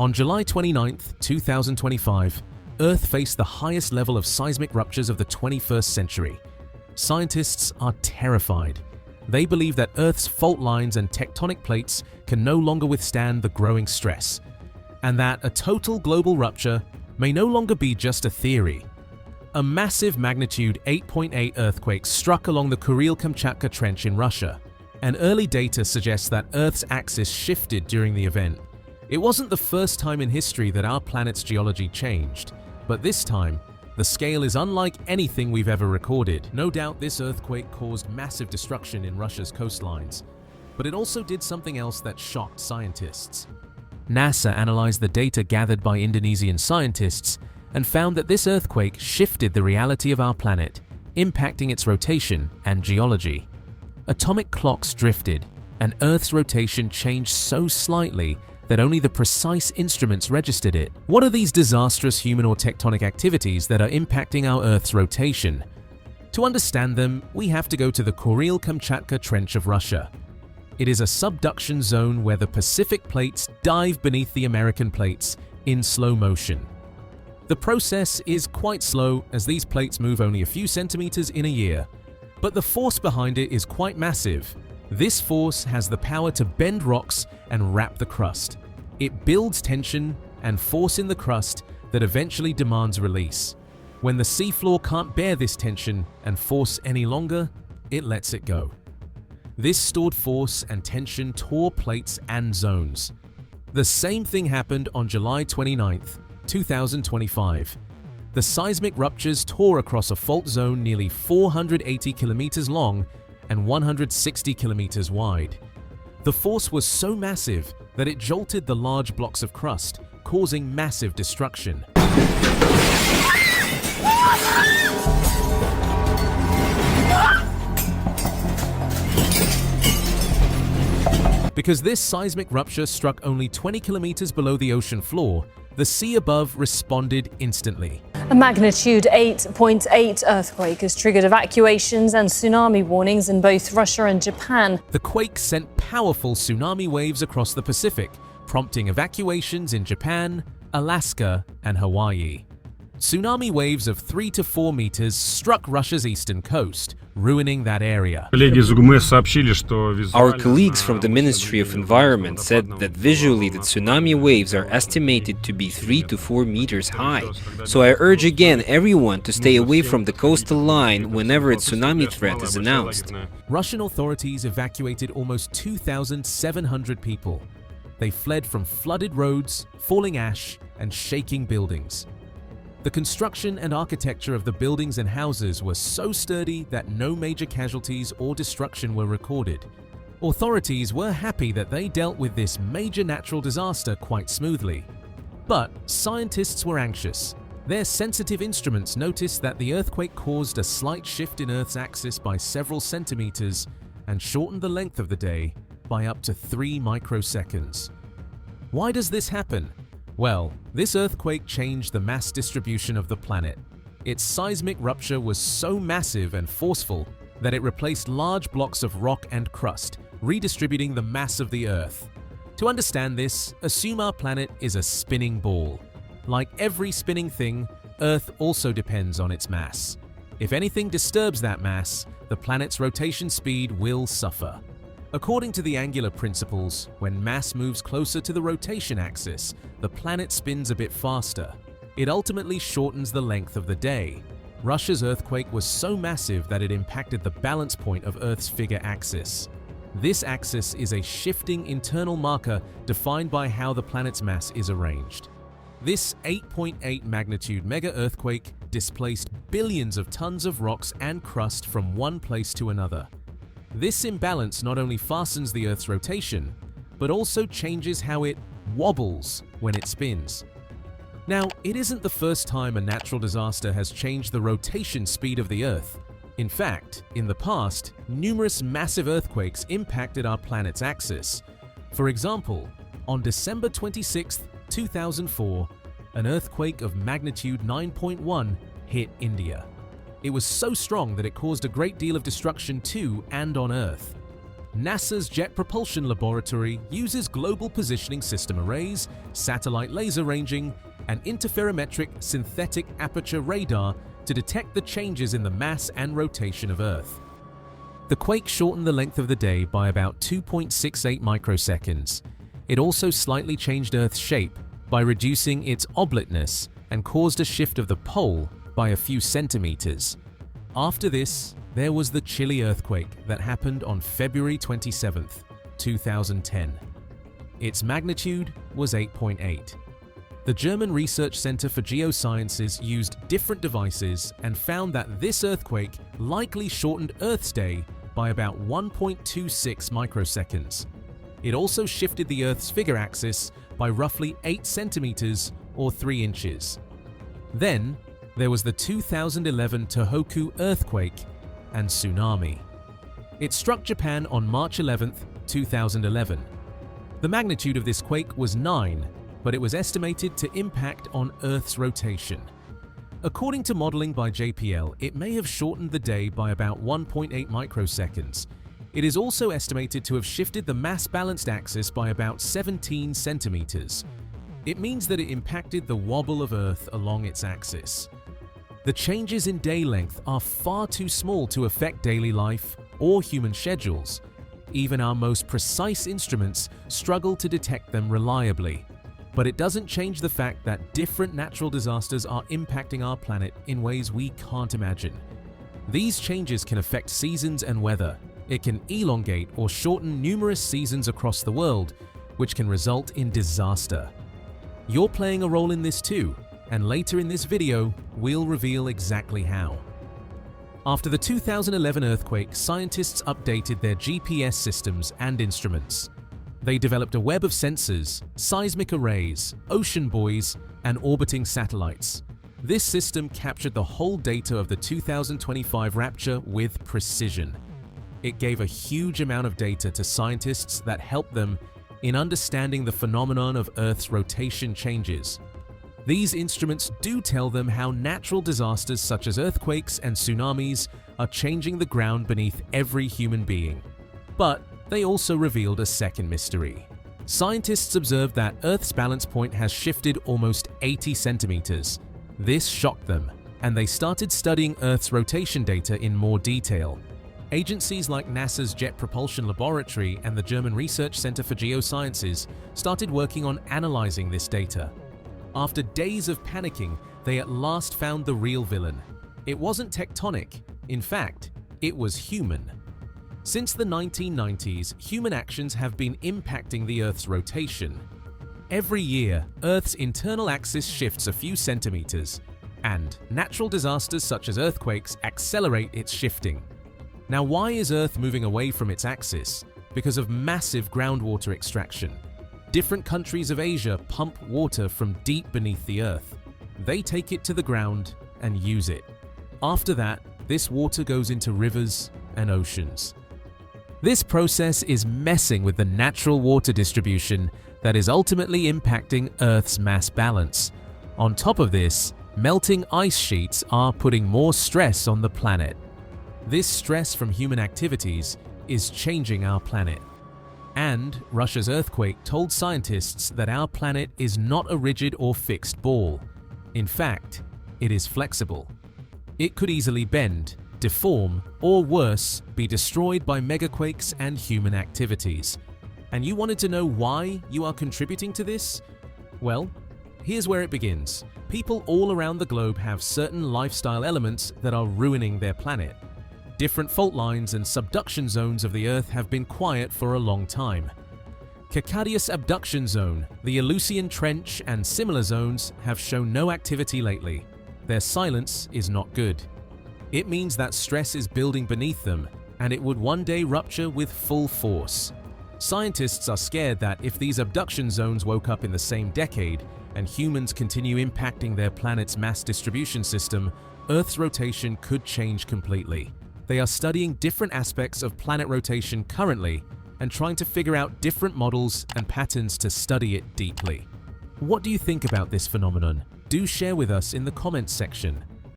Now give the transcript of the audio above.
On July 29, 2025, Earth faced the highest level of seismic ruptures of the 21st century. Scientists are terrified. They believe that Earth's fault lines and tectonic plates can no longer withstand the growing stress, and that a total global rupture may no longer be just a theory. A massive magnitude 8.8 earthquake struck along the Kuril Kamchatka Trench in Russia, and early data suggests that Earth's axis shifted during the event. It wasn't the first time in history that our planet's geology changed, but this time, the scale is unlike anything we've ever recorded. No doubt this earthquake caused massive destruction in Russia's coastlines, but it also did something else that shocked scientists. NASA analyzed the data gathered by Indonesian scientists and found that this earthquake shifted the reality of our planet, impacting its rotation and geology. Atomic clocks drifted, and Earth's rotation changed so slightly that only the precise instruments registered it. What are these disastrous human or tectonic activities that are impacting our Earth's rotation? To understand them, we have to go to the Kuril Kamchatka Trench of Russia. It is a subduction zone where the Pacific plates dive beneath the American plates in slow motion. The process is quite slow as these plates move only a few centimeters in a year, but the force behind it is quite massive. This force has the power to bend rocks and wrap the crust. It builds tension and force in the crust that eventually demands release. When the seafloor can't bear this tension and force any longer, it lets it go. This stored force and tension tore plates and zones. The same thing happened on July 29, 2025. The seismic ruptures tore across a fault zone nearly 480 kilometers long and 160 kilometers wide. The force was so massive that it jolted the large blocks of crust, causing massive destruction. Because this seismic rupture struck only 20 kilometers below the ocean floor, the sea above responded instantly. A magnitude 8.8 earthquake has triggered evacuations and tsunami warnings in both Russia and Japan. The quake sent powerful tsunami waves across the Pacific, prompting evacuations in Japan, Alaska, and Hawaii. Tsunami waves of 3 to 4 meters struck Russia's eastern coast, ruining that area. Our colleagues from the Ministry of Environment said that visually the tsunami waves are estimated to be 3 to 4 meters high. So I urge again everyone to stay away from the coastal line whenever a tsunami threat is announced. Russian authorities evacuated almost 2,700 people. They fled from flooded roads, falling ash, and shaking buildings. The construction and architecture of the buildings and houses were so sturdy that no major casualties or destruction were recorded. Authorities were happy that they dealt with this major natural disaster quite smoothly. But scientists were anxious. Their sensitive instruments noticed that the earthquake caused a slight shift in Earth's axis by several centimeters and shortened the length of the day by up to 3 microseconds. Why does this happen? Well, this earthquake changed the mass distribution of the planet. Its seismic rupture was so massive and forceful that it replaced large blocks of rock and crust, redistributing the mass of the Earth. To understand this, assume our planet is a spinning ball. Like every spinning thing, Earth also depends on its mass. If anything disturbs that mass, the planet's rotation speed will suffer. According to the angular principles, when mass moves closer to the rotation axis, the planet spins a bit faster. It ultimately shortens the length of the day. Russia's earthquake was so massive that it impacted the balance point of Earth's figure axis. This axis is a shifting internal marker defined by how the planet's mass is arranged. This 8.8 magnitude mega earthquake displaced billions of tons of rocks and crust from one place to another. This imbalance not only fastens the Earth's rotation, but also changes how it wobbles when it spins. Now, it isn't the first time a natural disaster has changed the rotation speed of the Earth. In fact, in the past, numerous massive earthquakes impacted our planet's axis. For example, on December 26, 2004, an earthquake of magnitude 9.1 hit India. It was so strong that it caused a great deal of destruction to and on Earth. NASA's Jet Propulsion Laboratory uses global positioning system arrays, satellite laser ranging, and interferometric synthetic aperture radar to detect the changes in the mass and rotation of Earth. The quake shortened the length of the day by about 2.68 microseconds. It also slightly changed Earth's shape by reducing its oblateness and caused a shift of the pole by a few centimeters. After this, there was the Chile earthquake that happened on February 27, 2010. Its magnitude was 8.8. The German Research Center for Geosciences used different devices and found that this earthquake likely shortened Earth's day by about 1.26 microseconds. It also shifted the Earth's figure axis by roughly 8 centimeters or 3 inches. Then, there was the 2011 Tohoku earthquake and tsunami. It struck Japan on March 11, 2011. The magnitude of this quake was 9, but it was estimated to impact on Earth's rotation. According to modeling by JPL, it may have shortened the day by about 1.8 microseconds. It is also estimated to have shifted the mass-balanced axis by about 17 centimeters. It means that it impacted the wobble of Earth along its axis. The changes in day length are far too small to affect daily life or human schedules. Even our most precise instruments struggle to detect them reliably. But it doesn't change the fact that different natural disasters are impacting our planet in ways we can't imagine. These changes can affect seasons and weather. It can elongate or shorten numerous seasons across the world, which can result in disaster. You're playing a role in this too, and later in this video, we'll reveal exactly how. After the 2011 earthquake, scientists updated their GPS systems and instruments. They developed a web of sensors, seismic arrays, ocean buoys, and orbiting satellites. This system captured the whole data of the 2025 rupture with precision. It gave a huge amount of data to scientists that helped them in understanding the phenomenon of Earth's rotation changes. These instruments do tell them how natural disasters such as earthquakes and tsunamis are changing the ground beneath every human being. But they also revealed a second mystery. Scientists observed that Earth's balance point has shifted almost 80 centimeters. This shocked them, and they started studying Earth's rotation data in more detail. Agencies like NASA's Jet Propulsion Laboratory and the German Research Center for Geosciences started working on analyzing this data. After days of panicking, they at last found the real villain. It wasn't tectonic. In fact, it was human. Since the 1990s, human actions have been impacting the Earth's rotation. Every year, Earth's internal axis shifts a few centimeters, and natural disasters such as earthquakes accelerate its shifting. Now, why is Earth moving away from its axis? Because of massive groundwater extraction. Different countries of Asia pump water from deep beneath the Earth. They take it to the ground and use it. After that, this water goes into rivers and oceans. This process is messing with the natural water distribution that is ultimately impacting Earth's mass balance. On top of this, melting ice sheets are putting more stress on the planet. This stress from human activities is changing our planet. And Russia's earthquake told scientists that our planet is not a rigid or fixed ball. In fact, it is flexible. It could easily bend, deform, or worse, be destroyed by megaquakes and human activities. And you wanted to know why you are contributing to this? Well, here's where it begins. People all around the globe have certain lifestyle elements that are ruining their planet. Different fault lines and subduction zones of the Earth have been quiet for a long time. Kamchatka Abduction Zone, the Aleutian Trench, and similar zones have shown no activity lately. Their silence is not good. It means that stress is building beneath them, and it would one day rupture with full force. Scientists are scared that if these abduction zones woke up in the same decade, and humans continue impacting their planet's mass distribution system, Earth's rotation could change completely. They are studying different aspects of planet rotation currently and trying to figure out different models and patterns to study it deeply. What do you think about this phenomenon? Do share with us in the comments section.